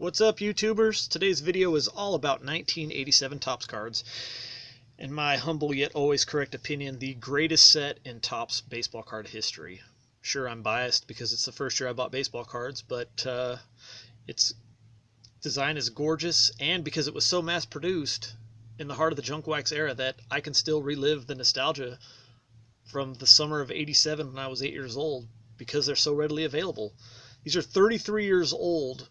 What's up, YouTubers? Today's video is all about 1987 Topps cards. In my humble yet always correct opinion, the greatest set in Topps baseball card history. Sure, I'm biased because it's the first year I bought baseball cards, but its design is gorgeous, and because it was so mass-produced in the heart of the junk wax era that I can still relive the nostalgia from the summer of '87 when I was 8 years old because they're so readily available. These are 33 years old.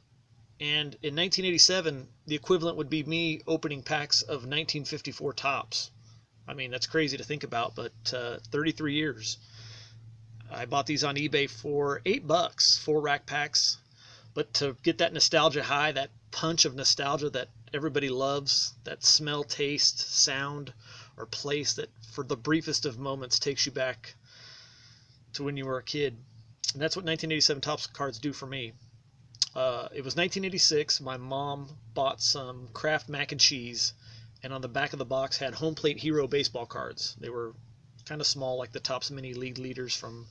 And in 1987, the equivalent would be me opening packs of 1954 Topps. I mean, that's crazy to think about, but 33 years. I bought these on eBay for $8, 4 rack packs. But to get that nostalgia high, that punch of nostalgia that everybody loves, that smell, taste, sound, or place that for the briefest of moments takes you back to when you were a kid. And that's what 1987 Topps cards do for me. It was 1986. My mom bought some Kraft mac and cheese, and on the back of the box had home plate hero baseball cards. They were kind of small, like the Topps mini league leaders from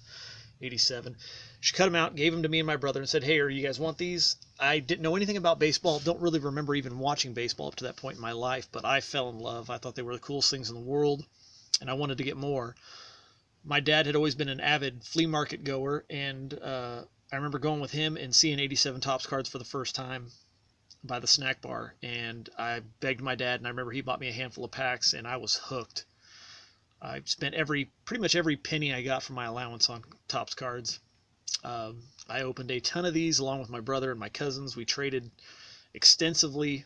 '87. She cut them out, gave them to me and my brother, and said, "Hey, you guys want these?" I didn't know anything about baseball. Don't really remember even watching baseball up to that point in my life, but I fell in love. I thought they were the coolest things in the world, and I wanted to get more. My dad had always been an avid flea market goer, and I remember going with him and seeing '87 Topps cards for the first time by the snack bar, and I begged my dad, and I remember he bought me a handful of packs, and I was hooked. I spent pretty much every penny I got from my allowance on Topps cards. I opened a ton of these along with my brother and my cousins. We traded extensively.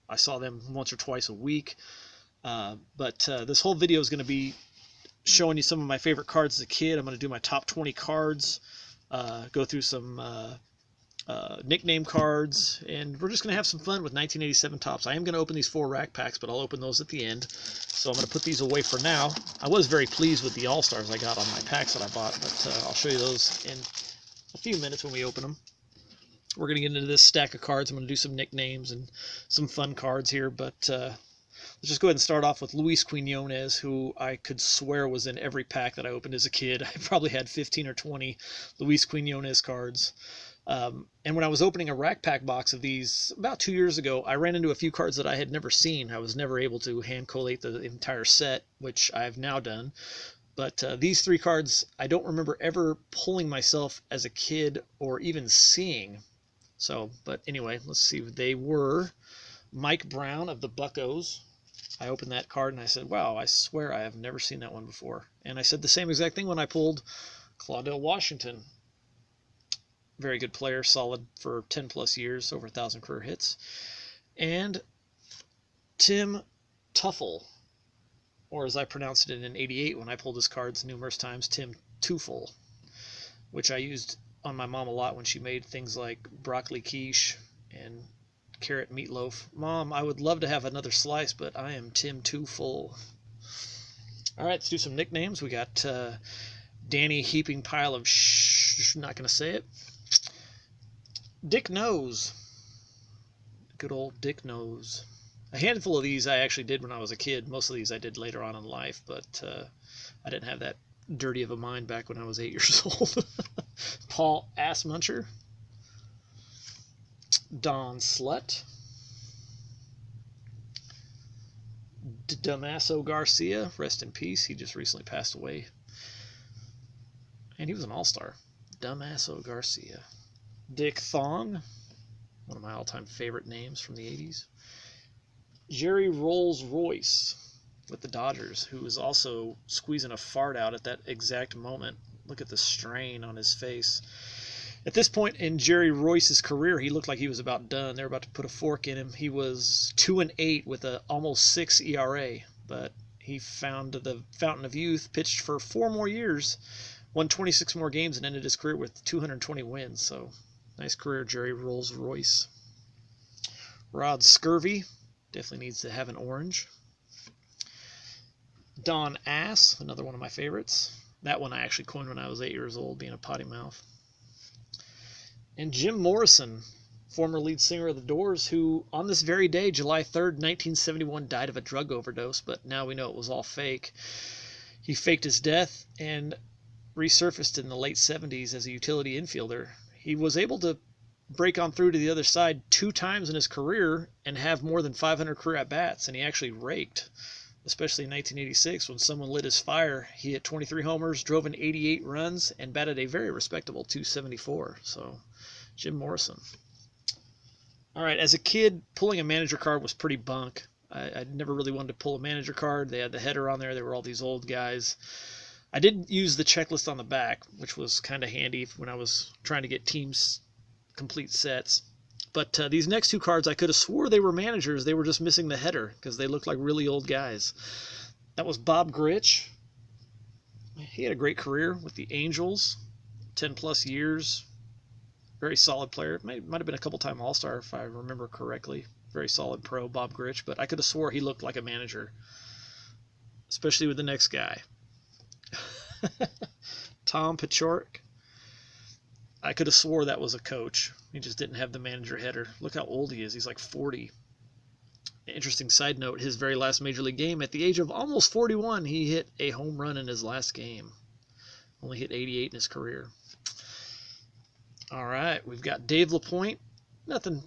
I saw them once or twice a week. But this whole video is going to be showing you some of my favorite cards as a kid. I'm going to do my top 20 cards. Go through some nickname cards, and we're just going to have some fun with 1987 Topps. I am going to open these 4 rack packs, but I'll open those at the end. So I'm going to put these away for now. I was very pleased with the All-Stars I got on my packs that I bought, but I'll show you those in a few minutes when we open them. We're going to get into this stack of cards. I'm going to do some nicknames and some fun cards here, but let's just go ahead and start off with Luis Quinones, who I could swear was in every pack that I opened as a kid. I probably had 15 or 20 Luis Quinones cards. And when I was opening a rack pack box of these about 2 years ago, I ran into a few cards that I had never seen. I was never able to hand collate the entire set, which I've now done. But these 3 cards, I don't remember ever pulling myself as a kid or even seeing. So, but anyway, let's see. They were Mike Brown of the Buccos. I opened that card and I said, wow, I swear I have never seen that one before. And I said the same exact thing when I pulled Claudell Washington. Very good player, solid for 10 plus years, over 1,000 career hits. And Tim Teufel, or as I pronounced it in '88 when I pulled his cards numerous times, Tim Teufel, which I used on my mom a lot when she made things like broccoli quiche and carrot meatloaf. Mom, I would love to have another slice, but I am Tim Teufel. All right, let's do some nicknames. We got Danny Heaping Pile of not going to say it. Dick Nose. Good old Dick Nose. A handful of these I actually did when I was a kid. Most of these I did later on in life, but I didn't have that dirty of a mind back when I was 8 years old. Paul Assmuncher. Don Slut. Damaso Garcia, rest in peace. He just recently passed away. And he was an all-star. Damaso Garcia. Dick Thong, one of my all-time favorite names from the 80s. Jerry Rolls-Royce with the Dodgers, who was also squeezing a fart out at that exact moment. Look at the strain on his face. At this point in Jerry Royce's career, he looked like he was about done. They were about to put a fork in him. He was 2-8 with an almost 6 ERA, but he found the fountain of youth, pitched for 4 more years, won 26 more games, and ended his career with 220 wins. So, nice career, Jerry Rolls-Royce. Rod Scurvy, definitely needs to have an orange. Don Ass, another one of my favorites. That one I actually coined when I was 8 years old, being a potty mouth. And Jim Morrison, former lead singer of The Doors, who on this very day, July 3rd, 1971, died of a drug overdose, but now we know it was all fake. He faked his death and resurfaced in the late 70s as a utility infielder. He was able to break on through to the other side 2 times in his career and have more than 500 career at-bats, and he actually raked, especially in 1986 when someone lit his fire. He hit 23 homers, drove in 88 runs, and batted a very respectable .274. So, Jim Morrison. All right, as a kid, pulling a manager card was pretty bunk. I never really wanted to pull a manager card. They had the header on there. They were all these old guys. I did use the checklist on the back, which was kind of handy when I was trying to get teams complete sets. But these next 2 cards, I could have swore they were managers. They were just missing the header because they looked like really old guys. That was Bob Grich. He had a great career with the Angels, 10-plus years. Very solid player. Might have been a couple-time All-Star if I remember correctly. Very solid pro, Bob Grich. But I could have swore he looked like a manager, especially with the next guy. Tom Paciorek. I could have swore that was a coach. He just didn't have the manager header. Look how old he is. He's like 40. Interesting side note, his very last Major League game, at the age of almost 41, he hit a home run in his last game. Only hit 88 in his career. All right, we've got Dave LaPointe. Nothing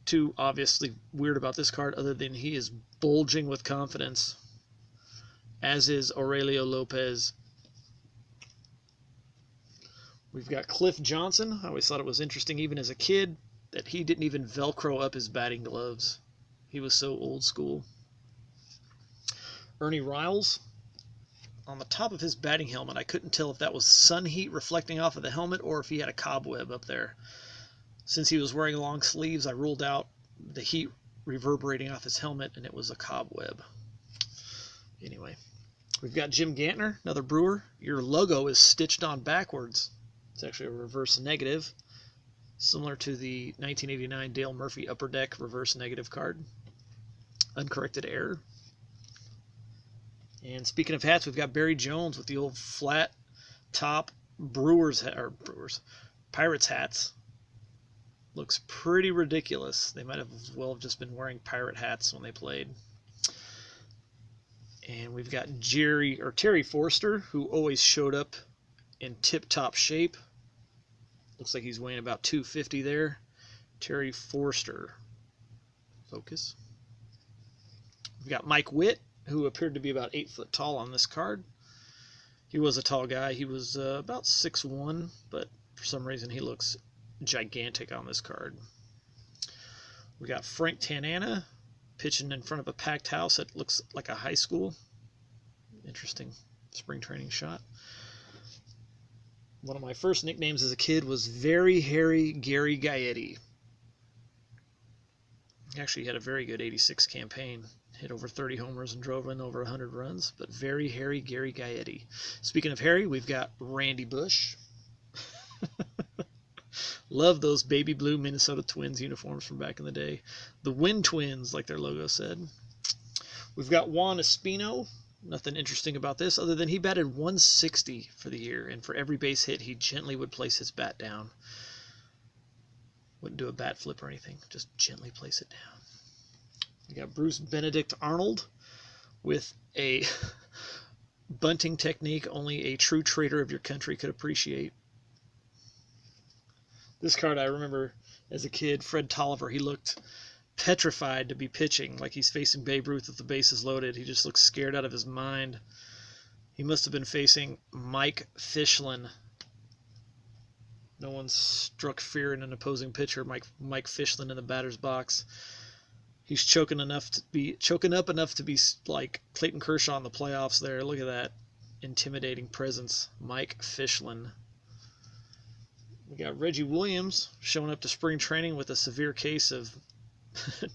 too obviously weird about this card other than he is bulging with confidence, as is Aurelio Lopez. We've got Cliff Johnson. I always thought it was interesting, even as a kid, that he didn't even Velcro up his batting gloves. He was so old school. Ernie Riles. On the top of his batting helmet, I couldn't tell if that was sun heat reflecting off of the helmet or if he had a cobweb up there. Since he was wearing long sleeves, I ruled out the heat reverberating off his helmet, and it was a cobweb. Anyway, we've got Jim Gantner, another Brewer. Your logo is stitched on backwards. It's actually a reverse negative, similar to the 1989 Dale Murphy Upper Deck reverse negative card. Uncorrected error. And speaking of hats, we've got Barry Jones with the old flat top Pirates hats. Looks pretty ridiculous. They might have well just been wearing pirate hats when they played. And we've got Terry Forster, who always showed up in tip-top shape. Looks like he's weighing about 250 there. Terry Forster. Focus. We've got Mike Witt, who appeared to be about 8 foot tall on this card. He was a tall guy. He was about 6'1", but for some reason he looks gigantic on this card. We got Frank Tanana pitching in front of a packed house that looks like a high school. Interesting spring training shot. One of my first nicknames as a kid was Very Hairy Gary Gaetti. He actually had a very good 86 campaign. Hit over 30 homers and drove in over 100 runs, but Very Hairy Gary Gaetti. Speaking of hairy, we've got Randy Bush. Love those baby blue Minnesota Twins uniforms from back in the day. The Wind Twins, like their logo said. We've got Juan Espino. Nothing interesting about this other than he batted 160 for the year, and for every base hit, he gently would place his bat down. Wouldn't do a bat flip or anything, just gently place it down. We got Bruce Benedict Arnold with a bunting technique only a true traitor of your country could appreciate. This card I remember as a kid, Fred Tolliver, he looked petrified to be pitching, like he's facing Babe Ruth with the bases loaded. He just looked scared out of his mind. He must have been facing Mike Fichlin. No one struck fear in an opposing pitcher. Mike Fichlin in the batter's box. He's choking up enough to be like Clayton Kershaw in the playoffs there. Look at that intimidating presence. Mike Fichlin. We got Reggie Williams showing up to spring training with a severe case of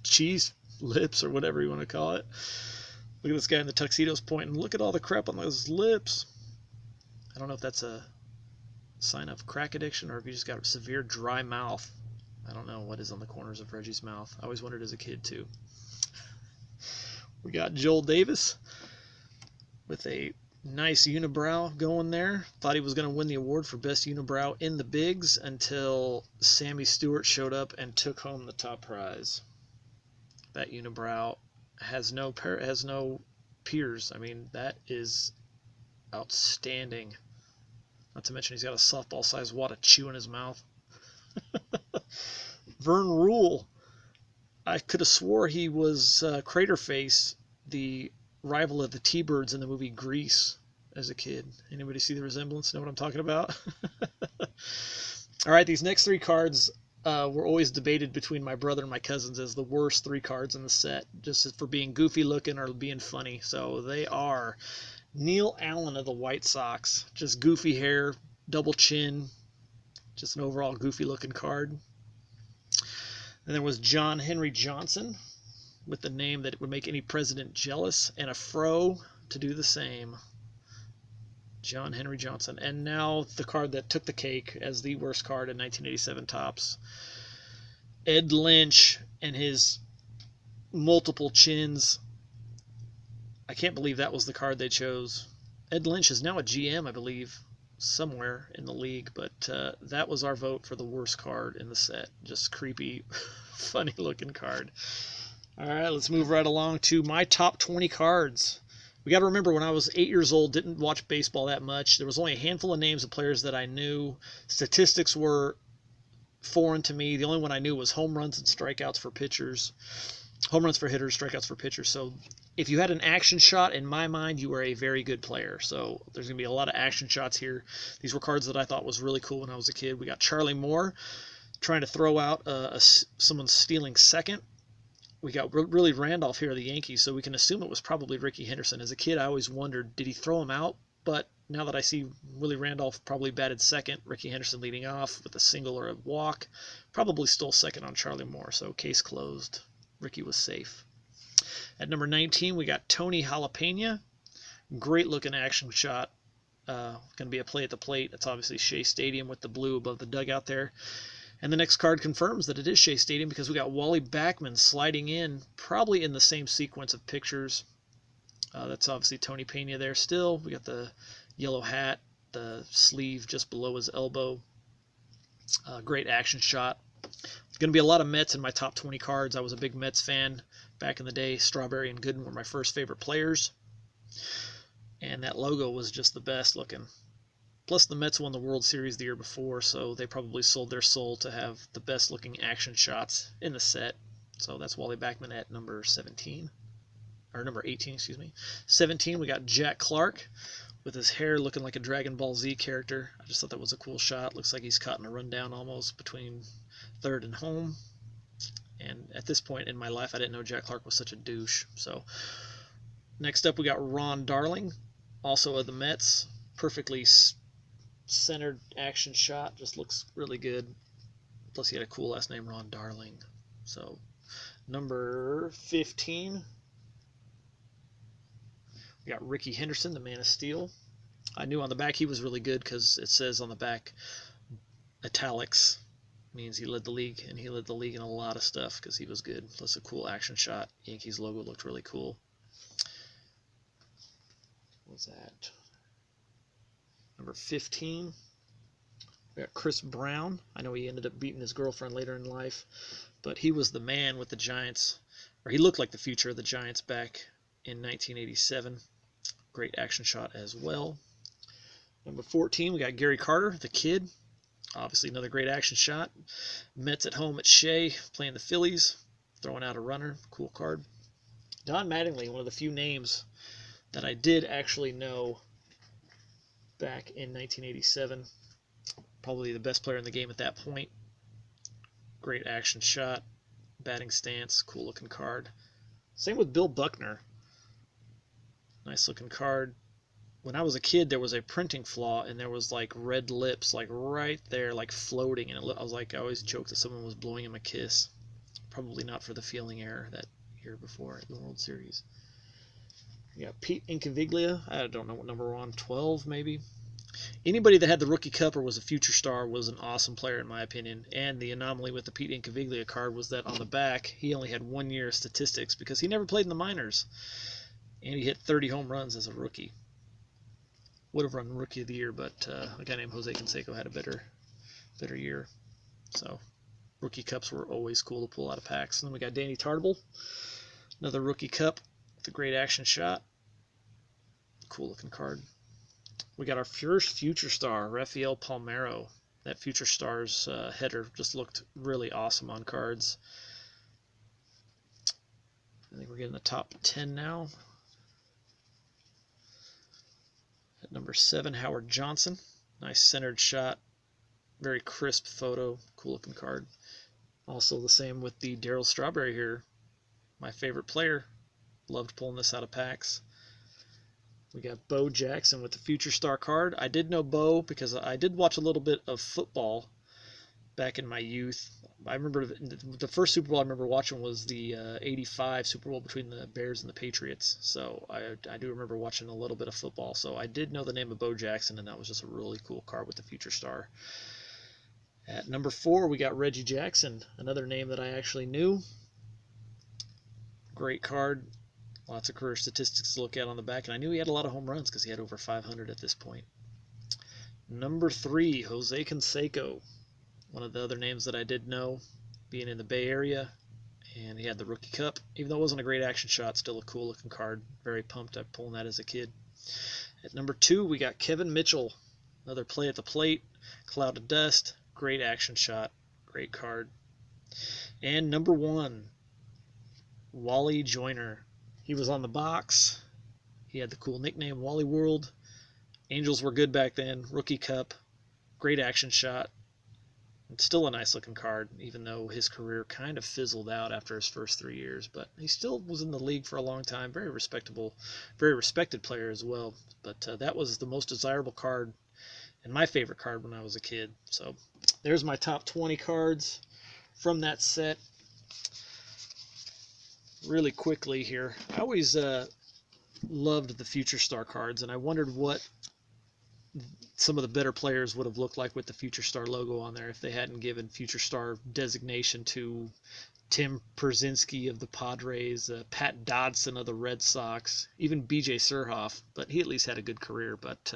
cheese lips or whatever you want to call it. Look at this guy in the tuxedos pointing. Look at all the crap on those lips. I don't know if that's a sign of crack addiction or if he just got a severe dry mouth. I don't know what is on the corners of Reggie's mouth. I always wondered as a kid too. We got Joel Davis with a nice unibrow going there. Thought he was going to win the award for best unibrow in the bigs until Sammy Stewart showed up and took home the top prize. That unibrow has no peers. I mean, that is outstanding. Not to mention he's got a softball-sized wad of chew in his mouth. Vern Rule. I could have swore he was Craterface, the rival of the T-Birds in the movie Grease as a kid. Anybody see the resemblance? Know what I'm talking about? All right, these next 3 cards were always debated between my brother and my cousins as the worst 3 cards in the set, just for being goofy looking or being funny. So they are Neil Allen of the White Sox, just goofy hair, double chin, just an overall goofy looking card. And there was John Henry Johnson with the name that would make any president jealous, and a fro to do the same. John Henry Johnson. And now the card that took the cake as the worst card in 1987 Topps. Ed Lynch and his multiple chins. I can't believe that was the card they chose. Ed Lynch is now a GM, I believe, somewhere in the league, but that was our vote for the worst card in the set. Just creepy, funny looking card. All right, let's move right along to my top 20 cards. We got to remember, when I was 8 years old, didn't watch baseball that much. There was only a handful of names of players that I knew. Statistics were foreign to me. The only one I knew was home runs and strikeouts for pitchers. Home runs for hitters, strikeouts for pitchers. So if you had an action shot, in my mind, you were a very good player. So there's going to be a lot of action shots here. These were cards that I thought was really cool when I was a kid. We got Charlie Moore trying to throw out someone stealing second. We got Willie Randolph here of the Yankees, so we can assume it was probably Rickey Henderson. As a kid, I always wondered, did he throw him out? But now that I see Willie Randolph probably batted second, Rickey Henderson leading off with a single or a walk, probably stole second on Charlie Moore, so case closed. Rickey was safe. At number 19, we got Tony Jalapena. Great looking action shot. Going to be a play at the plate. That's obviously Shea Stadium with the blue above the dugout there. And the next card confirms that it is Shea Stadium, because we got Wally Backman sliding in, probably in the same sequence of pictures. That's obviously Tony Pena there still. We got the yellow hat, the sleeve just below his elbow. Great action shot. Going to be a lot of Mets in my top 20 cards. I was a big Mets fan back in the day. Strawberry and Gooden were my first favorite players. And that logo was just the best looking. Plus, the Mets won the World Series the year before, so they probably sold their soul to have the best looking action shots in the set. So that's Wally Backman at number 17. Or number 18, excuse me. 17, we got Jack Clark with his hair looking like a Dragon Ball Z character. I just thought that was a cool shot. Looks like he's caught in a rundown almost between third and home. And at this point in my life, I didn't know Jack Clark was such a douche. So next up, we got Ron Darling, also of the Mets. Perfectly centered action shot. Just looks really good. Plus, he had a cool last name, Ron Darling. So number 15, we got Rickey Henderson, the Man of Steel. I knew on the back he was really good because it says on the back, italics, means he led the league, and he led the league in a lot of stuff because he was good. Plus a cool action shot. Yankees logo looked really cool. What was that? Number 15, we got Chris Brown. I know he ended up beating his girlfriend later in life, but he was the man with the Giants, or he looked like the future of the Giants back in 1987. Great action shot as well. Number 14, we got Gary Carter, the kid. Obviously another great action shot. Mets at home at Shea, playing the Phillies, throwing out a runner. Cool card. Don Mattingly, one of the few names that I did actually know back in 1987. Probably the best player in the game at that point. Great action shot. Batting stance. Cool looking card. Same with Bill Buckner. Nice looking card. When I was a kid, there was a printing flaw, and there was like red lips, like right there, like floating. And I was like, I always joked that someone was blowing him a kiss. Probably not for the fielding error that year before at the World Series. You got Pete Incaviglia. I don't know what number we're on, 12 maybe. Anybody that had the Rookie Cup or was a future star was an awesome player in my opinion. And the anomaly with the Pete Incaviglia card was that on the back, he only had 1 year of statistics because he never played in the minors. And he hit 30 home runs as a rookie. Would have run Rookie of the Year, but a guy named Jose Canseco had a better year. So Rookie Cups were always cool to pull out of packs. And then we got Danny Tartabull, another Rookie Cup with a great action shot. Cool looking card. We got our first future star, Rafael Palmeiro. That Future Stars header just looked really awesome on cards. I think we're getting the top 10 now. At number 7, Howard Johnson. Nice centered shot. Very crisp photo. Cool looking card. Also the same with the Darryl Strawberry here. My favorite player. Loved pulling this out of packs. We got Bo Jackson with the Future Star card. I did know Bo because I did watch a little bit of football back in my youth. I remember the first Super Bowl I remember watching was the 85 Super Bowl between the Bears and the Patriots. So I do remember watching a little bit of football. So I did know the name of Bo Jackson, and that was just a really cool card with the Future Star. At number 4, we got Reggie Jackson, another name that I actually knew. Great card. Lots of career statistics to look at on the back, and I knew he had a lot of home runs because he had over 500 at this point. Number 3, Jose Canseco. One of the other names that I did know, being in the Bay Area, and he had the Rookie Cup. Even though it wasn't a great action shot, still a cool looking card. Very pumped at pulling that as a kid. At number 2, we got Kevin Mitchell. Another play at the plate, cloud of dust, great action shot, great card. And number 1, Wally Joyner. He was on the box. He had the cool nickname Wally World. Angels were good back then. Rookie Cup. Great action shot. It's still a nice looking card, even though his career kind of fizzled out after his first 3 years. But he still was in the league for a long time. Very respectable, very respected player as well. But that was the most desirable card and my favorite card when I was a kid. So there's my top 20 cards from that set. Really quickly here, I always loved the Future Star cards, and I wondered what some of the better players would have looked like with the Future Star logo on there if they hadn't given Future Star designation to Tim Perzinski of the Padres, Pat Dodson of the Red Sox, even B.J. Surhoff, but he at least had a good career. But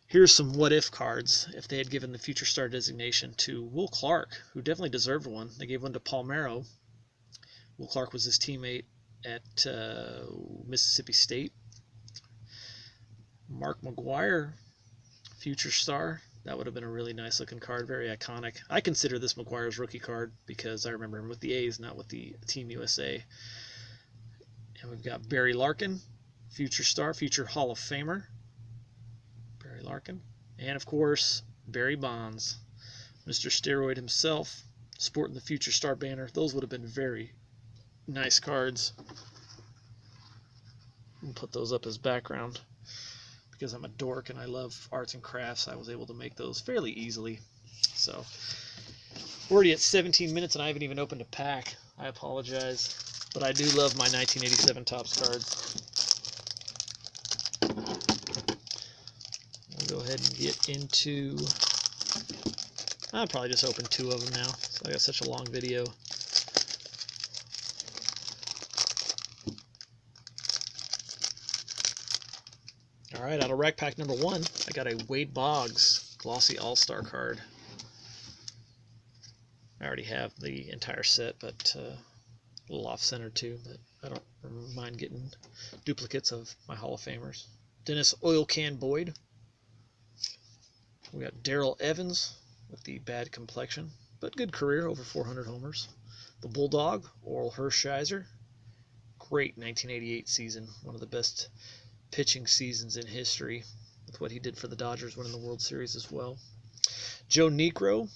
here's some what-if cards if they had given the Future Star designation to Will Clark, who definitely deserved one. They gave one to Palmeiro. Will Clark was his teammate at Mississippi State. Mark McGwire, Future Star. That would have been a really nice looking card, very iconic. I consider this McGwire's rookie card because I remember him with the A's, not with the Team USA. And we've got Barry Larkin, Future Star, future Hall of Famer. Barry Larkin. And of course, Barry Bonds, Mr. Steroid himself, sporting the Future Star banner. Those would have been very nice cards. I'll put those up as background. Because I'm a dork and I love arts and crafts, I was able to make those fairly easily. So, we're already at 17 minutes and I haven't even opened a pack. I apologize. But I do love my 1987 Topps cards. I'll go ahead and get into... I'll probably just open 2 of them now. So I got such a long video. Alright, out of rack pack number 1, I got a Wade Boggs glossy all-star card. I already have the entire set, but a little off-center too, but I don't mind getting duplicates of my Hall of Famers. Dennis Oil Can Boyd. We got Darrell Evans with the bad complexion, but good career, over 400 homers. The Bulldog, Oral Hershiser. Great 1988 season, one of the best pitching seasons in history with what he did for the Dodgers, winning the World Series as well. Joe Niekro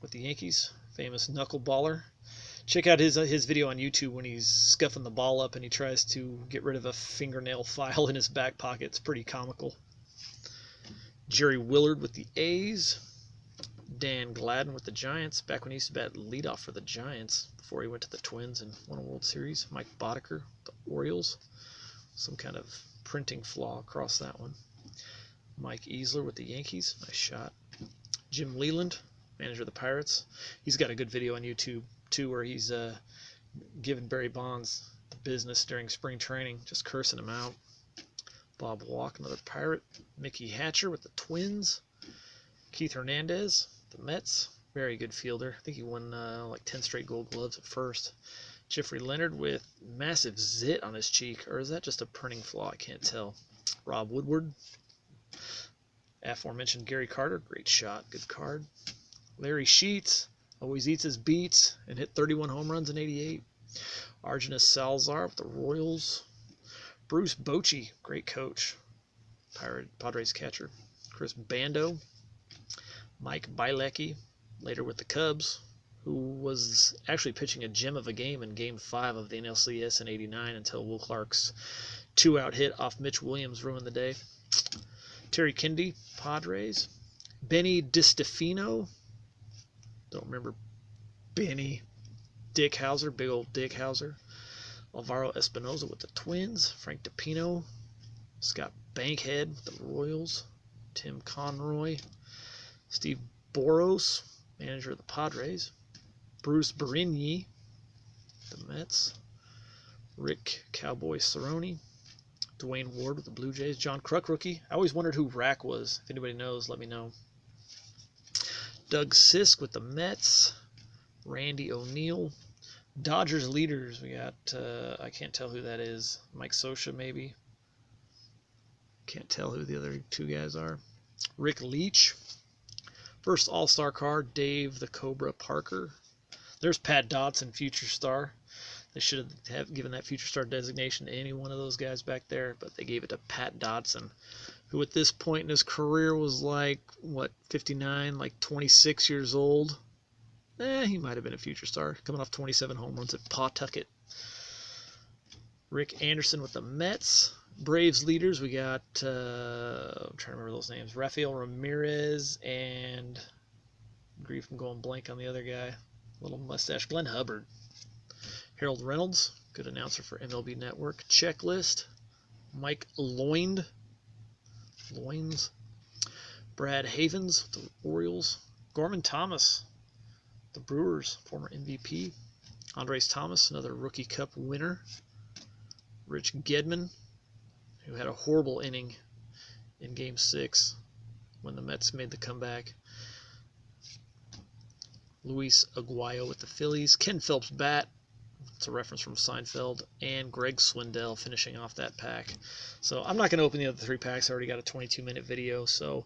with the Yankees, famous knuckleballer. Check out his video on YouTube when he's scuffing the ball up and he tries to get rid of a fingernail file in his back pocket. It's pretty comical. Jerry Willard with the A's. Dan Gladden with the Giants, back when he used to bat leadoff for the Giants before he went to the Twins and won a World Series. Mike Boddicker, the Orioles. Some kind of printing flaw across that one. Mike Easler with the Yankees, nice shot. Jim Leland, manager of the Pirates. He's got a good video on YouTube too where he's giving Barry Bonds the business during spring training, just cursing him out. Bob Walk, another Pirate. Mickey Hatcher with the Twins. Keith Hernandez, the Mets, very good fielder. I think he won like 10 straight Gold Gloves at first. Jeffrey Leonard with massive zit on his cheek, or is that just a printing flaw? I can't tell. Rob Woodward. Aforementioned Gary Carter, great shot, good card. Larry Sheets, always eats his beats and hit 31 home runs in '88. Argenis Salazar with the Royals. Bruce Bochy, great coach, Padres catcher. Chris Bando. Mike Bielecki, later with the Cubs, who was actually pitching a gem of a game in Game 5 of the NLCS in '89 until Will Clark's 2-out hit off Mitch Williams ruined the day. Terry Kennedy, Padres. Benny DiStefano, don't remember Benny. Dick Hauser, big old Dick Hauser. Alvaro Espinoza with the Twins. Frank DiPino. Scott Bankhead with the Royals. Tim Conroy. Steve Boros, manager of the Padres. Bruce Berigny, the Mets. Rick Cowboy Cerrone. Dwayne Ward with the Blue Jays. John Kruk, rookie. I always wondered who Rack was. If anybody knows, let me know. Doug Sisk with the Mets. Randy O'Neal. Dodgers leaders. We got, I can't tell who that is. Mike Scioscia, maybe. Can't tell who the other two guys are. Rick Leach. First All-Star card, Dave the Cobra Parker. There's Pat Dodson, Future Star. They should have given that Future Star designation to any one of those guys back there, but they gave it to Pat Dodson, who at this point in his career was like, what, 59, like 26 years old. He might have been a Future Star, coming off 27 home runs at Pawtucket. Rick Anderson with the Mets. Braves leaders, we got, I'm trying to remember those names, Rafael Ramirez and, grief, I'm going blank on the other guy, little mustache, Glenn Hubbard. Harold Reynolds, good announcer for MLB Network. Checklist, Mike Loins. Brad Havens, the Orioles. Gorman Thomas, the Brewers, former MVP. Andres Thomas, another Rookie Cup winner. Rich Gedman, who had a horrible inning in Game 6 when the Mets made the comeback. Luis Aguayo with the Phillies. Ken Phelps bat. It's a reference from Seinfeld. And Greg Swindell finishing off that pack. So I'm not going to open the other 3 packs. I already got a 22-minute video. So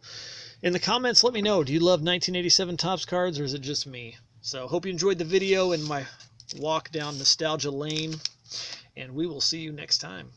in the comments, let me know. Do you love 1987 Topps cards, or is it just me? So hope you enjoyed the video and my walk down nostalgia lane. And we will see you next time.